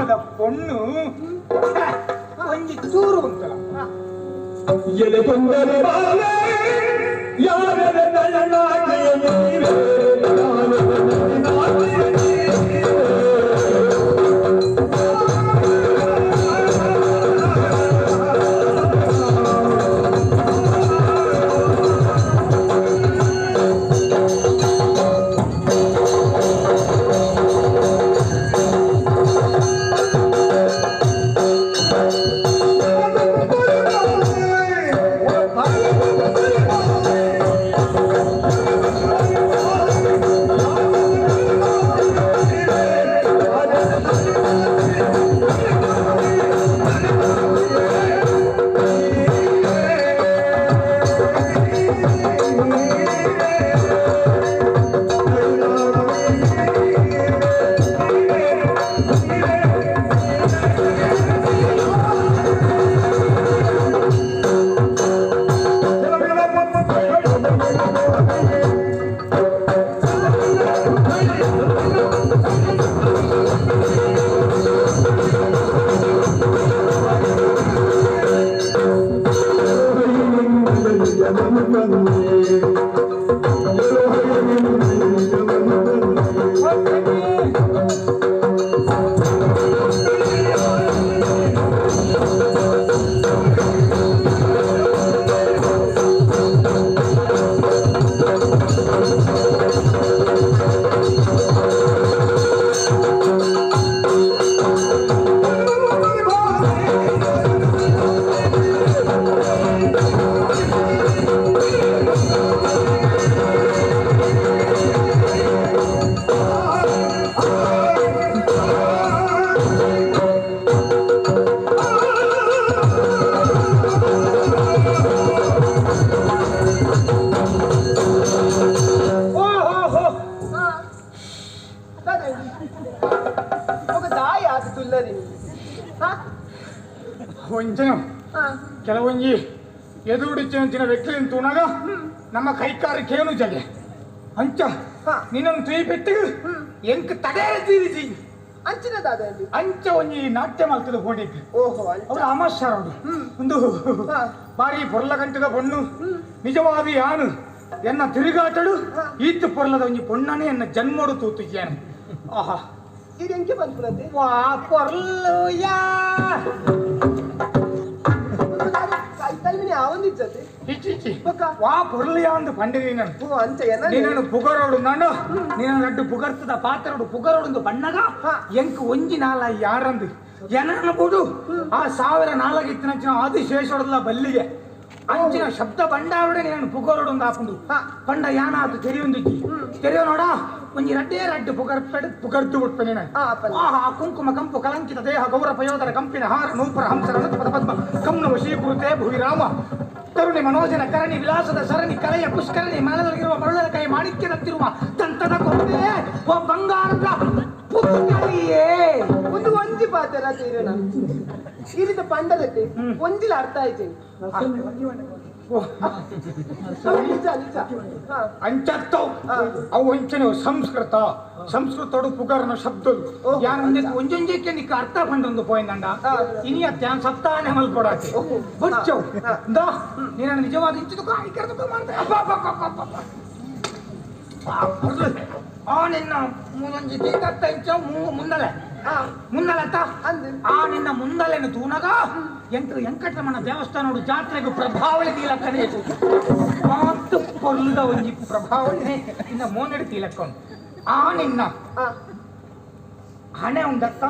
ಆದ ಪೊಣ್ಣು ಒಂಜಿ ಚೂರು ಉಂಟಲ್ಲ ಎಲೆ ಕೊಂದರೆ ಬಾಲೆ ಯಾರೇ ಕೆಲವೊಂಜಿ ಎದುರುಡಿಚ್ಚಿನ ವ್ಯಕ್ತಿ ತೂನಾಗ ನಮ್ಮ ಕೈಕಾರಿಕೇನು ಜಗೆ ಅಂಚ ನೀನೊಂದು ತುಯಿ ಪೆಟ್ಟಿಗೆ ಎಂಕ್ ತಡೆ ತೀರಿಸಿ ಅಂಚಿನದಾದ ಅಂಚ ಒಂಜಿ ನಾಟ್ಯ ಮಲ್ತದ ಫೋಣಿಗೆ ಓಹೋ ಅವ್ರು ಅಮಾಶ್ಯಾರ ಒಂದು ಬಾರಿ ಪೊರ್ಲ ಗಂಟದ ಪೊಣ್ಣು ನಿಜವಾದ ಯಾನು ಎನ್ನ ತಿರುಗಾಟಡು ಈತ್ತು ಪೊರ್ಲದ ಒಂಜಿ ಪೊಣ್ಣನೆ ಎನ್ನ ಜನ್ಮೋಡು ತೂತಿದ್ದೇನೆ ಆಹಾ ಇದು ಎಂಕೆ ಬಂದ್ಬಿಡತ್ತೆ ವಾ ಪೊರ್ಲು ಯಾ ಯಾವಂದಿಚ್ಚತೆ ಹಿಚ್ಚಿ ವಾ ಪೊರ್ಲು ಯಾ ಒಂದು ಪಂಡಿಗೆ ನಾನು ಅಂಚ ನೀನು ಪುಗರೋಡು ನಾನು ನೀನು ನಡ್ಡು ಪುಗರ್ತದ ಪಾತ್ರೋಡು ಪುಗರೋಡು ಬಣ್ಣಗ ಎಂಕ್ ಒಂಜಿ ನಾಲ ಯಾರಂದು ಜನನ ಬಿಡು ಆ 1400 ಆದಿಶೇಷೋಡಲ್ಲ ಬಲ್ಲಿಗೆ ಅಂಚಿನ ಶಬ್ದ ಬಂಡಾವಡೆ ನೀನು ಪುಗರೋಡು ಒಂದು ಹಾಕೊಂಡು ಪಂಡ ಯಾನ ಅದು ತೆರೆಯೊಂದಿಜ್ಜಿ ತೆರೆಯೋ ನೋಡ ಒಂಜಿ ರಡ್ಡು ಪುಗರ್ತು ಬಿಡ್ತು ನೀನು ಆಹಾ ಕುಂಕುಮ ಕಂಪು ಕಲಂಕಿತ ದೇಹ ಗೌರ ಪಯೋಧರ ಕಂಪಿನ ಹಾರ ನೂಪುರ ಹಂಸರ ಪದ ಪದ್ಮ ಕಮ್ನ ವಶೀಕೃತೆ ಭುವಿರಾಮ ತರುಣಿ ಮನೋಜನ ಕರಣಿ ವಿಲಾಸದ ಸರಣಿ ಕಲೆಯ ಪುಷ್ಕರಣಿ ಮನದೊಳಗಿರುವ ಮರಳದ ಕೈ ಮಾಣಿಕ್ಯದಂತಿರುವ ದಂತದ ಕೊಂಡೆ ಓ ಬಂಗಾರದ ಪುಕ್ಕಲಿಯೇ ಒಂದು ಒಂಜಿ ಪಾತ್ರ ತೀರಣ ಈ ರೀತಿ ಪಂಡದಕ್ಕೆ ಒಂಜಿಲ ಅರ್ಥ ಆಯ್ತು ಅಂಚತ್ತವು ಅವು ಒಂಚನೆ ಸಂಸ್ಕೃತೋಡು ಪುಗರ್ನ ಶಬ್ದಲು ಯಾನ್ ಒಂಜೊಂಜಕ್ಕೆ ನಿಕ್ಕ ಅರ್ಥ ಪಂಡೊಂದು ಪೋಯಿಂದಂಡ ಇನಿ ಅತ್ಯಾನ್ ಸತ್ತಾನೆ ಮಲ್ಪಡಾಕೆ ಬಚ್ಚವು ದಾ ನೀನು ನಿಜವಾದ ಇಚ್ಚಿದು ಕಾಯಿಕರದು ಮಾಡ್ತಾರೆ ಆ ನಿನ್ನ ಮುಂದೊಂಜಿ ತೀಕತ್ತ ಇಂಚ ಮುಂದಲೆ ಮುಂದಲತ್ತ ಆ ನಿನ್ನ ಮುಂದಲೆನು ತೂನಗ ಎಂಕಟರಮಣ ದೇವಸ್ಥಾನೋಡು ಜಾತ್ರೆಗೂ ಪ್ರಭಾವಳಿ ತೀಲಕ್ಕನೆ ಮಾತು ಪೊರ್ಲದ ಒಂಜಿ ಪ್ರಭಾವಳಿ ಇನ್ನ ಮೋನೆಡು ತೀಲಕ್ಕೊಂಡು ಆ ನಿನ್ನ ಹಣೆ ಉಂಡತ್ತ